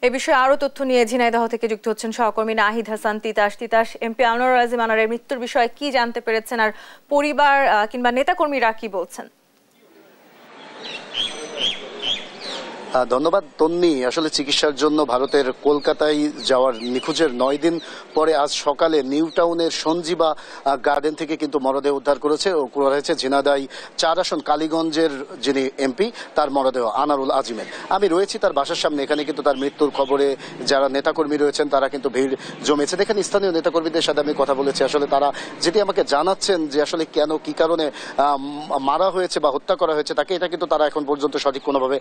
এ বিষয়ে আরো তথ্য নিয়ে ঝিনাইদহ থেকে যুক্ত হচ্ছেন সহকর্মী নাহিদ হাসান তিতাস। এমপি আনোয়ারুল আজিম আনারের মৃত্যুর বিষয়ে কি জানতে পেরেছেন আর পরিবার কিংবা নেতাকর্মীরা কি বলছেন? ধন্যবাদ তন্নি। আসলে চিকিৎসার জন্য ভারতের কলকাতায় যাওয়ার নিখোঁজের 9 দিন পরে আজ সকালে নিউ টাউনের সঞ্জীবা গার্ডেন থেকে কিন্তু মরদেহ উদ্ধার করা হয়েছে ঝিনাইদহ 4 আসন কালীগঞ্জের যিনি এমপি তার মরদেহ আনোয়ারুল আজিমের। আমি রয়েছি তার বাসার সামনে। এখানে কিন্তু তার মৃত্যুর খবরে যারা নেতাকর্মী রয়েছেন তারা কিন্তু ভিড় জমেছে। দেখেন স্থানীয় নেতাকর্মীদের সাথে আমি কথা বলেছি। আসলে তারা যেটি আমাকে জানাচ্ছেন যে আসলে কেন কি কারণে মারা হয়েছে বা হত্যা করা হয়েছে তাকে, এটা কিন্তু তারা এখন পর্যন্ত সঠিক কোনোভাবে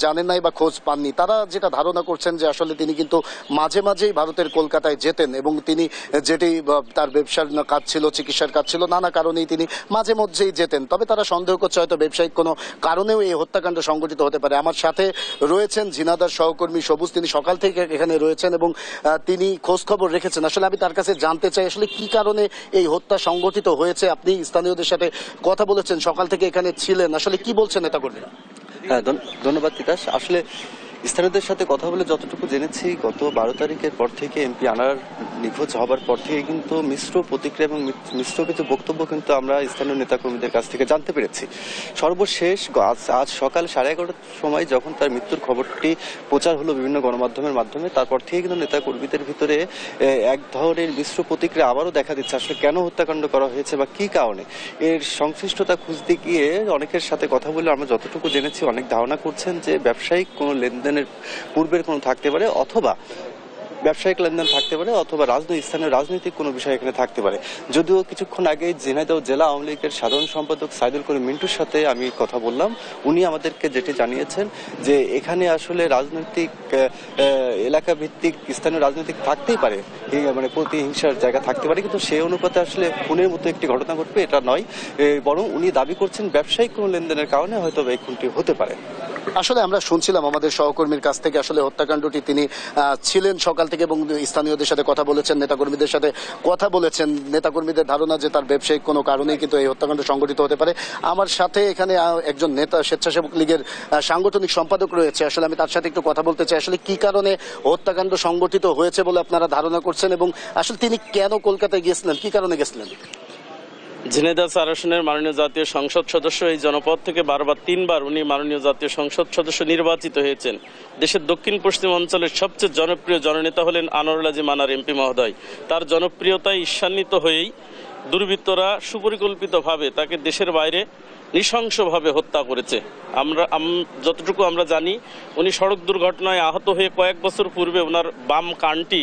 জানেন নাই বা খোঁজ পাননি। তারা যেটা ধারণা করছেন যে আসলে তিনি কিন্তু মাঝে মাঝেই ভারতের কলকাতায় যেতেন এবং তিনি যেটি তার ব্যবসার কাজ ছিল, চিকিৎসার কাজ ছিল, নানা কারণেই তিনি মাঝে মধ্যেই যেতেন। তবে তারা সন্দেহ করছে হয়তো ব্যবসায়িক কোনো কারণেও এই হত্যাকাণ্ড সংঘটিত হতে পারে। আমার সাথে রয়েছেন ঝিনাইদহ সহকর্মী সবুজ। তিনি সকাল থেকে এখানে রয়েছেন এবং তিনি খোঁজ খবর রেখেছেন। আসলে আমি তার কাছে জানতে চাই আসলে কি কারণে এই হত্যা সংঘটিত হয়েছে। আপনি স্থানীয়দের সাথে কথা বলেছেন, সকাল থেকে এখানে ছিলেন, আসলে কি বলছেন নেতাকর্মীরা? হ্যাঁ, ধন্যবাদ তিতাস। আসলে স্থানীয়দের সাথে কথা বলে যতটুকু জেনেছি, গত 12 তারিখের পর থেকে এমপি আনার নিখোঁজ হবার পর থেকে কিন্তু মিশ্র প্রতিক্রিয়া এবং মিশ্র কিছু বক্তব্য কিন্তু আমরা স্থানীয় নেতাকর্মীদের কাছ থেকে জানতে পেরেছি। সর্বশেষ আজ সকাল 11:30টার সময় যখন তার মৃত্যুর খবরটি প্রচার হলো বিভিন্ন গণমাধ্যমের মাধ্যমে, তারপর থেকে কিন্তু নেতাকর্মীদের ভিতরে এক ধরনের মিশ্র প্রতিক্রিয়া আবারও দেখা দিচ্ছে। আসলে কেন হত্যাকাণ্ড করা হয়েছে বা কি কারণে, এর সংশ্লিষ্টতা খুঁজতে গিয়ে অনেকের সাথে কথা বলে আমরা যতটুকু জেনেছি অনেক ধারণা করছেন যে ব্যবসায়িক কোনো লেনদেনের পূর্বের কোনো থাকতে পারে, অথবা ব্যবসায়িক লেনদেন থাকতে পারে, অথবা স্থানীয় রাজনৈতিক কোনো বিষয় এখানে থাকতে পারে। যদিও কিছুক্ষণ আগে ঝিনাইদহ জেলা আওয়ামী লীগের সাধারণ সম্পাদক সাইদুল করিম মিন্টুর সাথে আমি কথা বললাম। উনি আমাদেরকে যেটি জানিয়েছেন যে এখানে আসলে রাজনৈতিক এলাকা ভিত্তিক স্থানীয় রাজনৈতিক থাকতেই পারে, মানে প্রতিহিংসার জায়গা থাকতে পারে, কিন্তু সেই অনুপাতে আসলে খুনের মতো একটি ঘটনা ঘটবে এটা নয়। বরং উনি দাবি করছেন ব্যবসায়িক কোনো লেনদেনের কারণে হয়তো এই খুনটি হতে পারে। আসলে আমরা শুনছিলাম আমাদের সহকর্মীর কাছ থেকে আসলে হত্যাকাণ্ডটি তিনি ছিলেন সকাল থেকে এবং স্থানীয়দের সাথে কথা বলেছেন, নেতাকর্মীদের সাথে কথা বলেছেন। নেতাকর্মীদের ধারণা যে তার ব্যবসায়িক কোনো কারণেই কিন্তু এই হত্যাকাণ্ড সংঘটিত হতে পারে। আমার সাথে এখানে একজন নেতা, স্বেচ্ছাসেবক লীগের সাংগঠনিক সম্পাদক রয়েছে। আসলে আমি তার সাথে একটু কথা বলতে চাই। আসলে কি কারণে হত্যাকাণ্ড সংঘটিত হয়েছে বলে আপনারা ধারণা করছেন এবং আসলে তিনি কেন কলকাতায় গিয়েছিলেন, কি কারণে গেছিলেন? ঝিনাইদহ 4 আসনের মাননীয় জাতীয় সংসদ সদস্য, এই জনপদ থেকে 3বার উনি মাননীয় জাতীয় সংসদ সদস্য নির্বাচিত হয়েছেন। দেশের দক্ষিণ পশ্চিম অঞ্চলের সবচেয়ে জনপ্রিয় জননেতা হলেন আনোয়ারুল আজিম আনার এমপি মহোদয়। তার জনপ্রিয়তায় ঈর্ষান্বিত হয়েই দুর্বৃত্তরা সুপরিকল্পিতভাবে তাকে দেশের বাইরে নৃশংসভাবে হত্যা করেছে। যতটুকু আমরা জানি, উনি সড়ক দুর্ঘটনায় আহত হয়ে কয়েক বছর পূর্বে ওনার বাম কানটি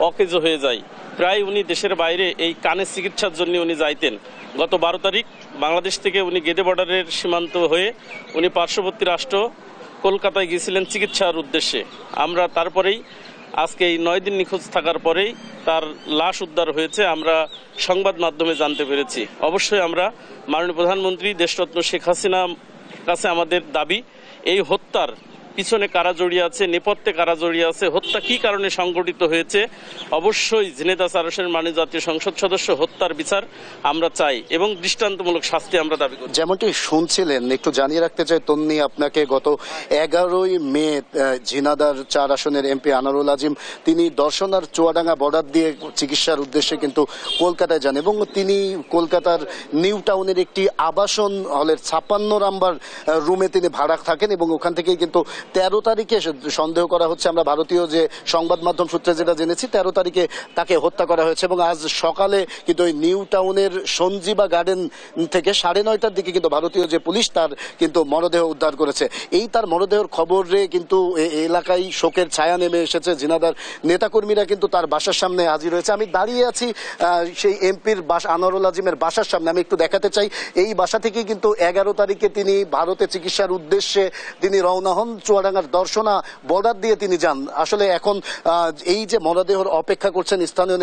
অকেজ হয়ে যায়। প্রায় উনি দেশের বাইরে এই কানের চিকিৎসার জন্য উনি যাইতেন। গত 12 তারিখ বাংলাদেশ থেকে উনি গেদে বর্ডারের সীমান্ত হয়ে উনি পার্শ্ববর্তী রাষ্ট্র কলকাতায় গিয়েছিলেন চিকিৎসার উদ্দেশ্যে। আমরা তারপরেই আজকে এই 9 দিন নিখোঁজ থাকার পরেই তার লাশ উদ্ধার হয়েছে আমরা সংবাদ মাধ্যমে জানতে পেরেছি। অবশ্যই আমরা মাননীয় প্রধানমন্ত্রী দেশরত্ন শেখ হাসিনার কাছে আমাদের দাবি, এই হত্যার পিছনে কারা জড়িয়ে আছে, নেপথ্যে কারা জড়িয়ে আছে, হত্যা কি কারণে সংঘটিত হয়েছে, অবশ্যই ঝিনাইদহ 4 আসনের মাননীয় জাতীয় সংসদ সদস্য হত্যার বিচার আমরা চাই এবং দৃষ্টান্তমূলক শাস্তি আমরা দাবি করি। যেমনটি শুনছিলেন, একটু জানিয়ে রাখতে চাই তন্নি আপনাকে, গত 11ই মে ঝিনাইদহ 4 আসনের এমপি আনোয়ারুল আজিম তিনি দর্শনার চুয়াডাঙ্গা বর্ডার দিয়ে চিকিৎসার উদ্দেশ্যে কিন্তু কলকাতায় যান এবং তিনি কলকাতার নিউ টাউনের একটি আবাসন হলের 56 নাম্বার রুমে তিনি ভাড়া থাকেন এবং ওখান থেকেই কিন্তু 13 তারিখে সন্দেহ করা হচ্ছে, আমরা ভারতীয় যে সংবাদ মাধ্যম সূত্রে যেটা জেনেছি, 13 তারিখে তাকে হত্যা করা হয়েছে এবং আজ সকালে কিন্তু ওই নিউ টাউনের সঞ্জীবা গার্ডেন থেকে 9:30টার দিকে কিন্তু ভারতীয় যে পুলিশ তার কিন্তু মরদেহ উদ্ধার করেছে। এই তার মরদেহের খবরে কিন্তু এলাকায় শোকের ছায়া নেমে এসেছে। ঝিনাইদহ নেতাকর্মীরা কিন্তু তার বাসার সামনে হাজির হয়েছে। আমি দাঁড়িয়ে আছি সেই এমপির আনোয়ারুল আজিমের বাসার সামনে। আমি একটু দেখাতে চাই, এই বাসা থেকেই কিন্তু 11 তারিখে তিনি ভারতে চিকিৎসার উদ্দেশ্যে তিনি রওনা হন। চুয়াডাঙ্গার দর্শনা বর্ডার দিয়ে তিনি যান। আসলে এখন এই যে মরদেহর অপেক্ষা করছেন স্থানীয়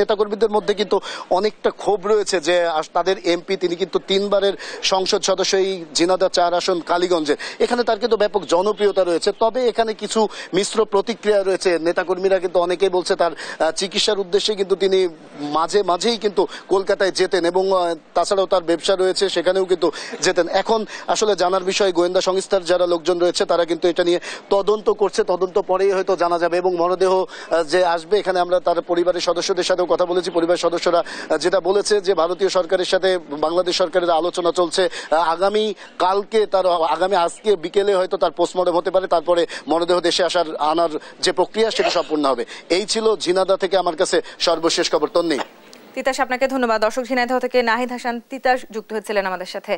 নেতাকর্মীদের মধ্যে কিন্তু অনেকটা ক্ষোভ রয়েছে যে তাদের এমপি তিনি কিন্তু 3বারের সংসদ সদস্য এই ঝিনাইদহ 4 আসন কালীগঞ্জে, এখানে তার কিন্তু ব্যাপক জনপ্রিয়তা রয়েছে। তবে এখানে কিছু মিশ্র প্রতিক্রিয়া রয়েছে। নেতাকর্মীরা কিন্তু অনেকেই বলছে তার চিকিৎসার উদ্দেশ্যে কিন্তু তিনি মাঝেই কিন্তু কলকাতায় যেতেন এবং তাছাড়াও তার ব্যবসা রয়েছে, সেখানেও কিন্তু যেতেন। এখন আসলে জানার বিষয়, গোয়েন্দা সংস্থার যারা লোকজন রয়েছে তারা কিন্তু এটা নিয়ে তদন্ত করছে, তদন্ত পরেই হয়তো জানা যাবে। এবং মরদেহ যে আসবে, এখানে আমরা তার পরিবারের সদস্যদের সাথেও কথা বলেছি। পরিবারের সদস্যরা যেটা বলেছে যে ভারতীয় সরকারের সাথে বাংলাদেশ সরকারের আলোচনা চলছে, আগামী আজকে বিকেলে হয়তো তার পোস্টমর্টম হতে পারে, তারপরে মরদেহ দেশে আনার যে প্রক্রিয়া সেটা সম্পূর্ণ হবে। এই ছিল ঝিনাইদহ থেকে আমার কাছে সর্বশেষ খবর। তন্নি। তিতাস, আপনাকে ধন্যবাদ। দর্শক, ঝিনাইদহ থেকে নাহিদ হাসান তিতাস যুক্ত হয়েছিলেন আমাদের সাথে।